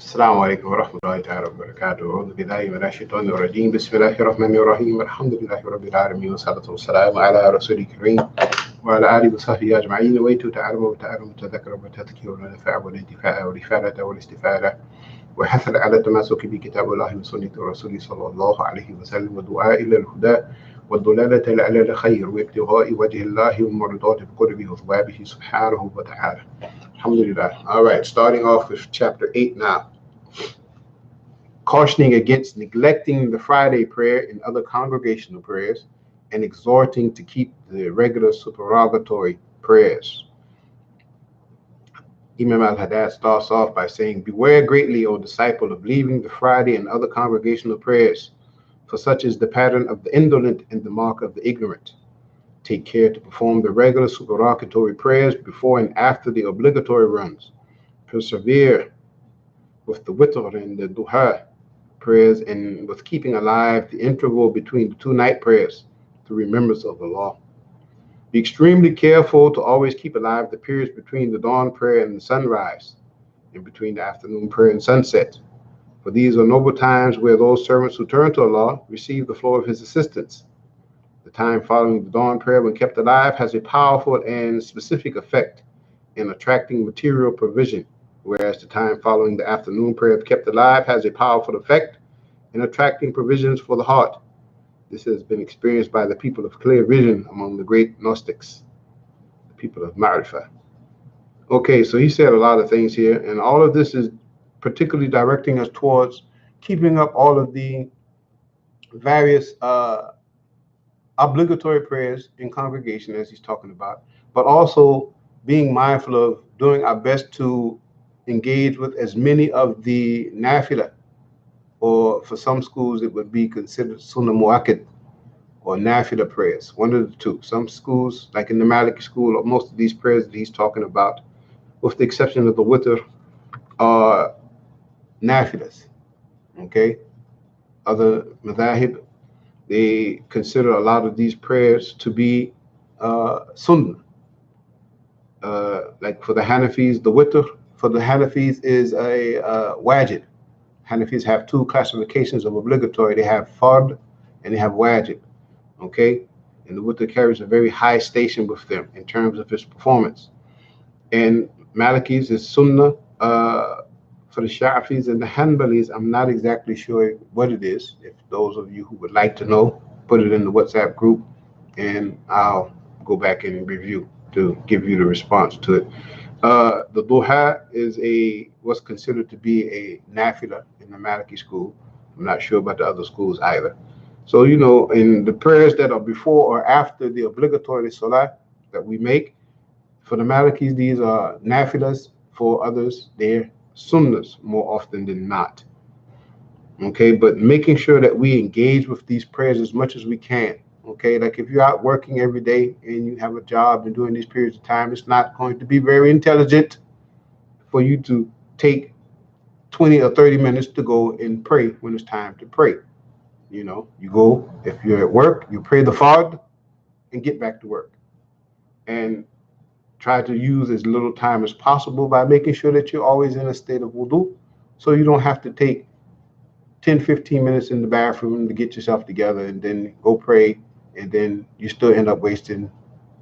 السلام عليكم ورحمة الله تعالى وبركاته. أعوذ بالله من الشيطان الرجيم. بسم الله الرحمن الرحيم. الحمد لله رب العالمين والصلاة والسلام على رسول الكريم وعلى آله وصحبه أجمعين. نويت تعلم وتعلم تذكر وتذكير ونفع والانتفاع والإفادة والاستفادة وحث على التماسك بكتاب الله وسنة الرسول صلى الله عليه وسلم ودعاء إلى الهدى والدلالة على الخير وابتغاء وجه الله ومرضاة بقربه وثوابه سبحانه وتعالى. Alhamdulillah. All right, starting off with chapter 8 now. Cautioning against neglecting the Friday prayer and other congregational prayers, and exhorting to keep the regular supererogatory prayers. Imam Al-Haddad starts off by saying, "Beware greatly, O disciple, of leaving the Friday and other congregational prayers, for such is the pattern of the indolent and the mark of the ignorant. Take care to perform the regular supererogatory prayers before and after the obligatory runs. Persevere with the witr and the duha prayers, and with keeping alive the interval between the two night prayers to remembrance of Allah. Be extremely careful to always keep alive the periods between the dawn prayer and the sunrise, and between the afternoon prayer and sunset. For these are noble times where those servants who turn to Allah receive the flow of His assistance. The time following the dawn prayer, when kept alive, has a powerful and specific effect in attracting material provision, whereas the time following the afternoon prayer, if kept alive, has a powerful effect in attracting provisions for the heart. This has been experienced by the people of clear vision among the great Gnostics, the people of Ma'rifah." Okay, so he said a lot of things here, and all of this is particularly directing us towards keeping up all of the various obligatory prayers in congregation, as he's talking about, but also being mindful of doing our best to engage with as many of the nafilah, or for some schools it would be considered sunnah muakkad or nafilah prayers, one of the two. Some schools, like in the Maliki school, most of these prayers that he's talking about, with the exception of the witr, are nafilahs. Okay, other madhahib, they consider a lot of these prayers to be sunnah. Like for the Hanafis, the witr for the Hanafis is a wajib. Hanafis have two classifications of obligatory. They have fard and they have wajib. Okay, and the witr carries a very high station with them in terms of its performance. And Malikis is sunnah. For the Shafis and the Hanbalis, I'm not exactly sure what it is. If those of you who would like to know, put it in the WhatsApp group, and I'll go back and review to give you the response to it. The duha is what's considered to be a nafilah in the Maliki school. I'm not sure about the other schools either. So, in the prayers that are before or after the obligatory salah that we make, for the Malikis, these are nafilahs. For others, they're sunnahs more often than not. Okay, but making sure that we engage with these prayers as much as we can. Okay, like if you're out working every day and you have a job and during these periods of time, it's not going to be very intelligent for you to take 20 or 30 minutes to go and pray when it's time to pray. You go, if you're at work, you pray the fard and get back to work. And try to use as little time as possible by making sure that you're always in a state of wudu, so you don't have to take 10, 15 minutes in the bathroom to get yourself together and then go pray, and then you still end up wasting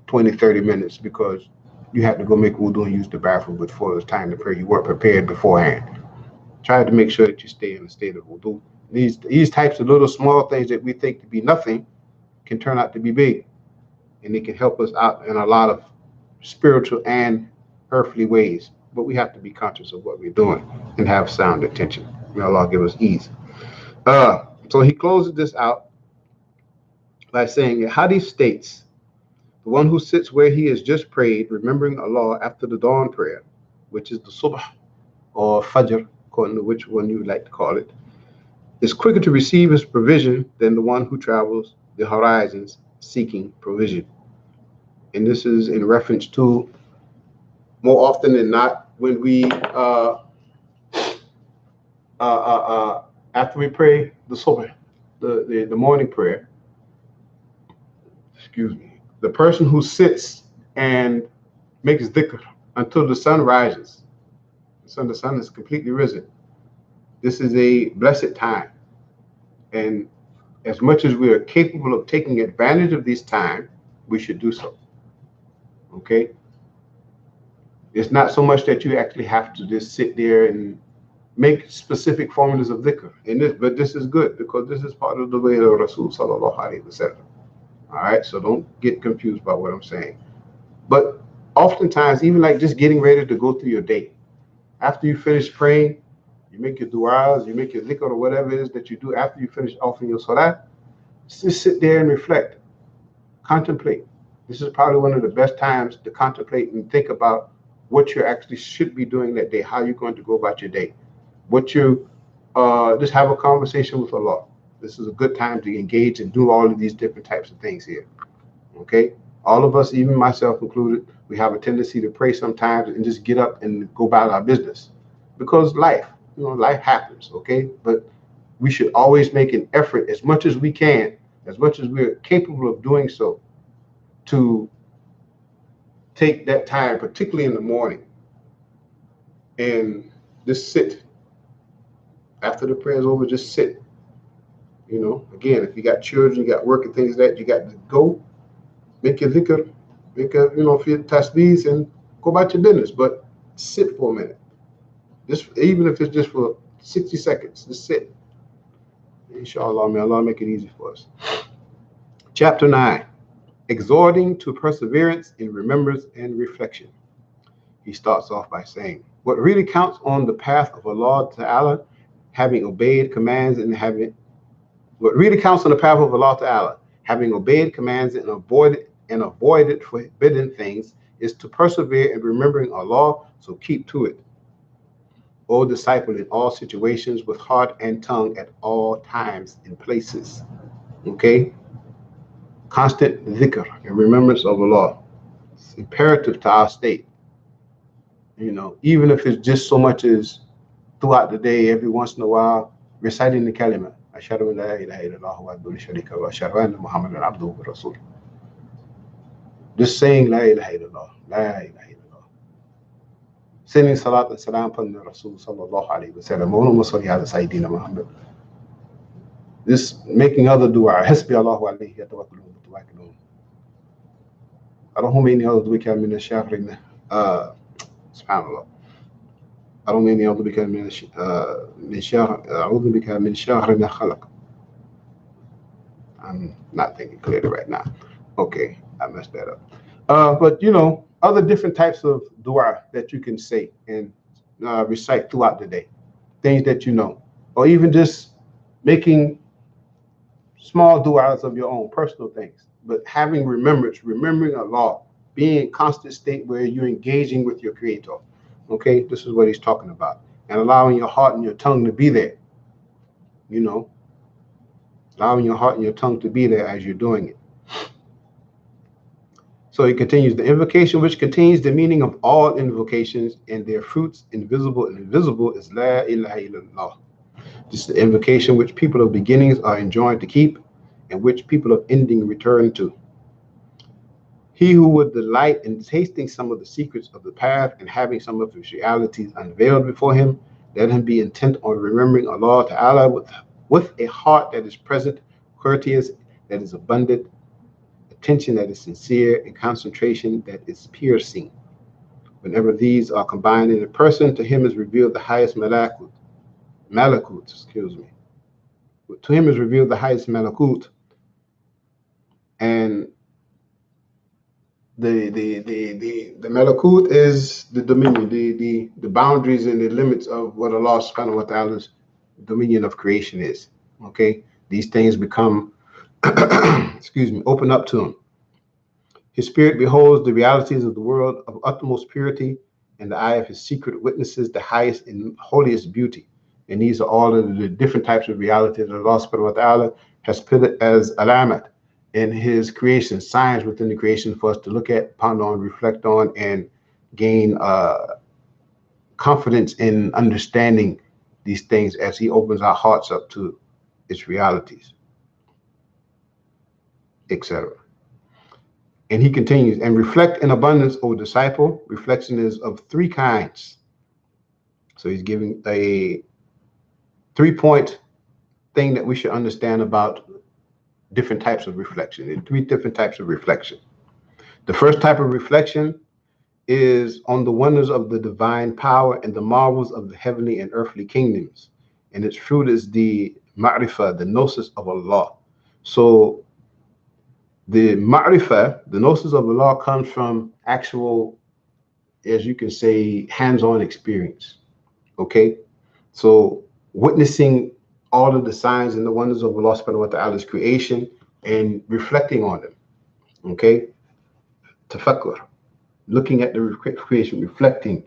20, 30 minutes because you had to go make wudu and use the bathroom before it's time to pray. You weren't prepared beforehand. Try to make sure that you stay in a state of wudu. These types of little small things that we think to be nothing can turn out to be big, and they can help us out in a lot of spiritual and earthly ways. But we have to be conscious of what we're doing and have sound attention. May Allah give us ease. So he closes this out by saying, the Hadith states, the one who sits where he has just prayed, remembering Allah after the dawn prayer, which is the subh or fajr, according to which one you would like to call it, is quicker to receive his provision than the one who travels the horizons seeking provision. And this is in reference to, more often than not, when we after we pray the subh, the morning prayer, the person who sits and makes dhikr until the sun rises, the sun is completely risen, This is a blessed time. And as much as we are capable of taking advantage of this time, we should do so. Okay? It's not so much that you actually have to just sit there and make specific formulas of dhikr in this, but this is good because this is part of the way of Rasul sallallahu alaihi wasallam. All right, so don't get confused by what I'm saying. But oftentimes, even like just getting ready to go through your day, after you finish praying, you make your du'as, you make your dhikr or whatever it is that you do after you finish offering your salah, just sit there and reflect, contemplate. This is probably one of the best times to contemplate and think about what you actually should be doing that day, how you're going to go about your day, what you just have a conversation with Allah. This is a good time to engage and do all of these different types of things here. Okay, all of us, even myself included, we have a tendency to pray sometimes and just get up and go about our business because life, life happens. Okay, but we should always make an effort as much as we can, as much as we're capable of doing so, to take that time, particularly in the morning, and just sit. After the prayer is over, just sit. Again, if you got children, you got work and things like that, you got to go, make your dhikr, make a, for your tasbeehs and go about your business. But sit for a minute. Just even if it's just for 60 seconds, just sit. Inshallah, may Allah make it easy for us. Chapter 9, exhorting to perseverance in remembrance and reflection. He starts off by saying, what really counts on the path of Allah Ta'ala, having obeyed commands and what really counts on the path of Allah Ta'ala, having obeyed commands and avoided forbidden things, is to persevere in remembering Allah, so keep to it. O disciple, in all situations, with heart and tongue, at all times and places. Okay? Constant dhikr and remembrance of Allah. It's imperative to our state. Even if it's just so much as throughout the day, every once in a while, reciting the kalima. Ashhadu an la ilaha illallah wa la sharika lahu wa ashhadu anna Muhammadan abduhu wa rasuluh. Just saying la ilaha illallah, la ilaha illallah. Sending salat and salam upon the Rasul sallallahu alayhi wa sallam. Wa salli ala Sayyidina Muhammad. Just making other dua. Hasbi Allahu alayhi yatawakkalu wa mutawakkilun. Allahumma inni a'udhu bika min ash-sharri subhanallah. اللهم إني أعوذ بك من شر ما خلق. I'm not thinking clearly right now. Okay, I messed that up. But other different types of dua that you can say and recite throughout the day, things that or even just making small duas of your own personal things, but having remembering Allah, being in constant state where you're engaging with your Creator. Okay, this is what he's talking about. And allowing your heart and your tongue to be there. Allowing your heart and your tongue to be there as you're doing it. So he continues, the invocation which contains the meaning of all invocations and their fruits, invisible and invisible, is La ilaha illallah. This is the invocation which people of beginnings are enjoined to keep and which people of ending return to. He who would delight in tasting some of the secrets of the path and having some of its realities unveiled before him, let him be intent on remembering Allah Ta'ala with a heart that is present, courteous, that is abundant, attention that is sincere, and concentration that is piercing. Whenever these are combined in a person, to him is revealed the highest malakut. To him is revealed the highest malakut, and the malakut is the dominion, the boundaries and the limits of what Allah subhanahu wa ta'ala's dominion of creation is. Okay, these things become open up to him. His spirit beholds the realities of the world of utmost purity, and the eye of his secret witnesses the highest and holiest beauty. And these are all of the different types of realities that Allah subhanahu wa ta'ala has put it as alamat in his creation, signs within the creation for us to look at, ponder on, reflect on, and gain confidence in understanding these things as he opens our hearts up to its realities, etc. And he continues, and reflect in abundance, O disciple. Reflection is of three kinds. So he's giving a 3-point thing that we should understand about different types of reflection. There are 3 different types of reflection. The first type of reflection is on the wonders of the divine power and the marvels of the heavenly and earthly kingdoms. And its fruit is the ma'rifah, the gnosis of Allah. So the ma'rifah, the gnosis of Allah, comes from actual, as you can say, hands-on experience. Okay? So witnessing all of the signs and the wonders of Allah subhanahu wa ta'ala's creation and reflecting on them. Okay? Tafakkur. Looking at the creation, reflecting,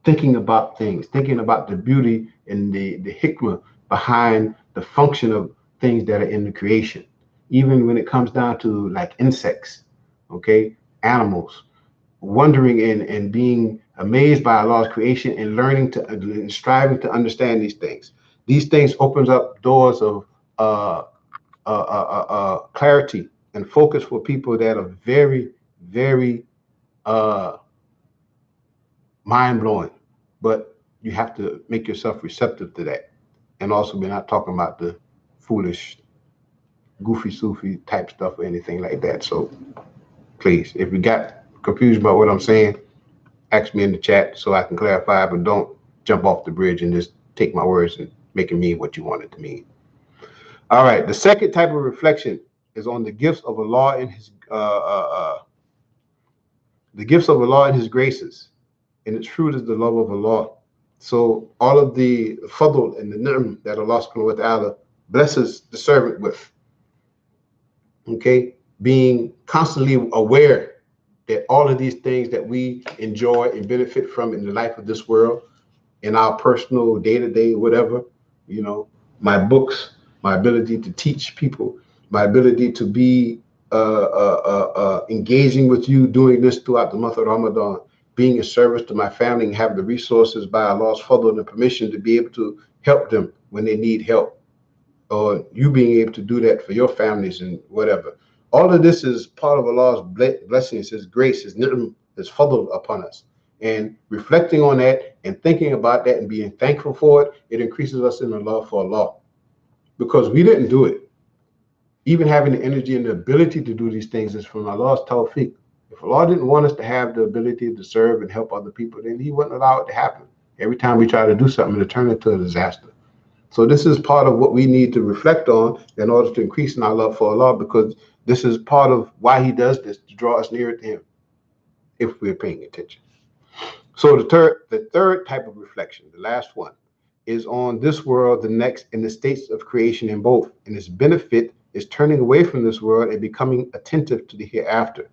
thinking about things, thinking about the beauty and the hikmah behind the function of things that are in the creation. Even when it comes down to like insects, okay, animals, wondering and being amazed by Allah's creation and learning to and striving to understand these things. These things opens up doors of clarity and focus for people that are very, very mind-blowing, but you have to make yourself receptive to that. And also, we're not talking about the foolish, goofy, Sufi type stuff or anything like that. So please, if you got confused about what I'm saying, ask me in the chat so I can clarify, but don't jump off the bridge and just take my words and make it mean what you want it to mean. All right, the second type of reflection is on the gifts of Allah and His graces, and its fruit is the love of Allah. So all of the fadl and the ni'm that Allah subhanahu wa ta'ala blesses the servant with, okay, being constantly aware that all of these things that we enjoy and benefit from in the life of this world, in our personal day-to-day, whatever, you know, my books, my ability to teach people, my ability to be engaging with you, doing this throughout the month of Ramadan, being a service to my family and have the resources by Allah's fadl and permission to be able to help them when they need help, or you being able to do that for your families and whatever. All of this is part of Allah's blessings, His grace, His ni'm, His fadl upon us. And reflecting on that and thinking about that and being thankful for it, it increases us in the love for Allah. Because we didn't do it. Even having the energy and the ability to do these things is from Allah's tawfiq. If Allah didn't want us to have the ability to serve and help other people, then He wouldn't allow it to happen. Every time we try to do something, it'll turn into a disaster. So this is part of what we need to reflect on in order to increase in our love for Allah, because this is part of why He does this, to draw us nearer to Him, if we're paying attention. So the third type of reflection, the last one, is on this world, the next, and the states of creation in both. And its benefit is turning away from this world and becoming attentive to the hereafter.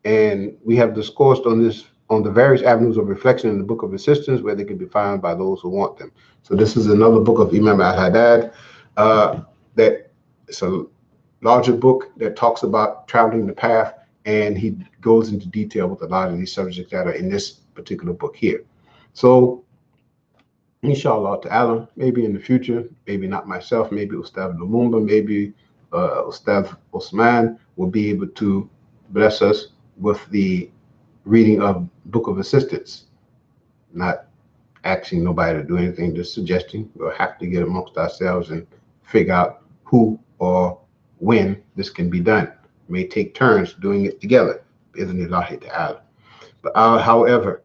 And we have discoursed on this, on the various avenues of reflection in the Book of Assistance, where they can be found by those who want them. So this is another book of Imam Al-Haddad, that it's a larger book that talks about traveling the path, and he goes into detail with a lot of these subjects that are in this particular book here. So inshallah ta'ala, maybe in the future, maybe not myself, maybe Ustad Lumumba, maybe Ustad Osman will be able to bless us with the reading of Book of Assistance. Not asking nobody to do anything, just suggesting. We'll have to get amongst ourselves and figure out who or when this can be done. We may take turns doing it together, bi'idhnillahi ta'ala. But however,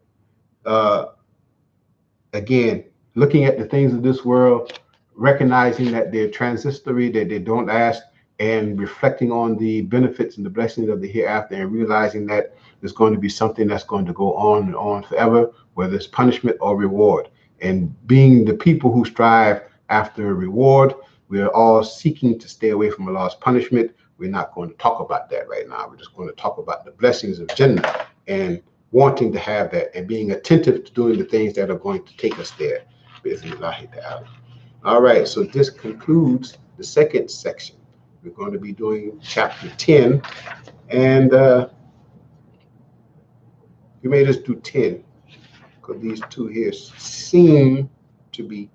again, looking at the things of this world, recognizing that they're transitory, that they don't last, and reflecting on the benefits and the blessings of the hereafter, and realizing that there's going to be something that's going to go on and on forever, whether it's punishment or reward. And being the people who strive after a reward, we're all seeking to stay away from Allah's punishment. We're not going to talk about that right now. We're just going to talk about the blessings of Jannah and wanting to have that and being attentive to doing the things that are going to take us there. All right, so this concludes the second section. We're going to be doing chapter 10, and we may just do 10 because these two here seem to be,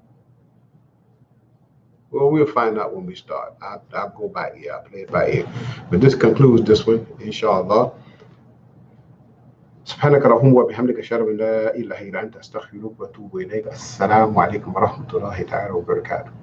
well, we'll find out when we start. I'll go by ear, I'll play it by ear. But this concludes this one, inshallah. سبحانك اللهم وبحمدك أشهد أن لا إله إلا أنت أستغفرك وأتوب إليك. السلام عليكم ورحمة الله تعالى وبركاته.